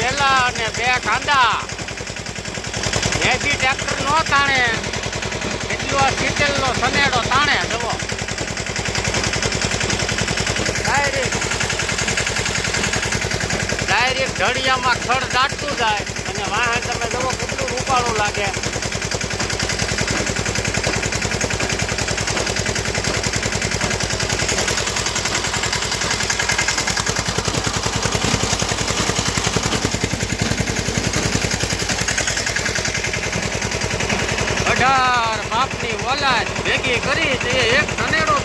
થેલા અને 2 કાંદા એથી ટ્રેક્ટર નો તાણે એટલો આ સિટેલનો સનેડો તાણે જવો ડાયરેક્ટ ઢળિયામાં ખડ દાટતું જાય અને વાહન તમે જવો કેટલું રૂપાળું લાગે. બાપની ઓલાદ ભેગી કરી તે એક સનેડો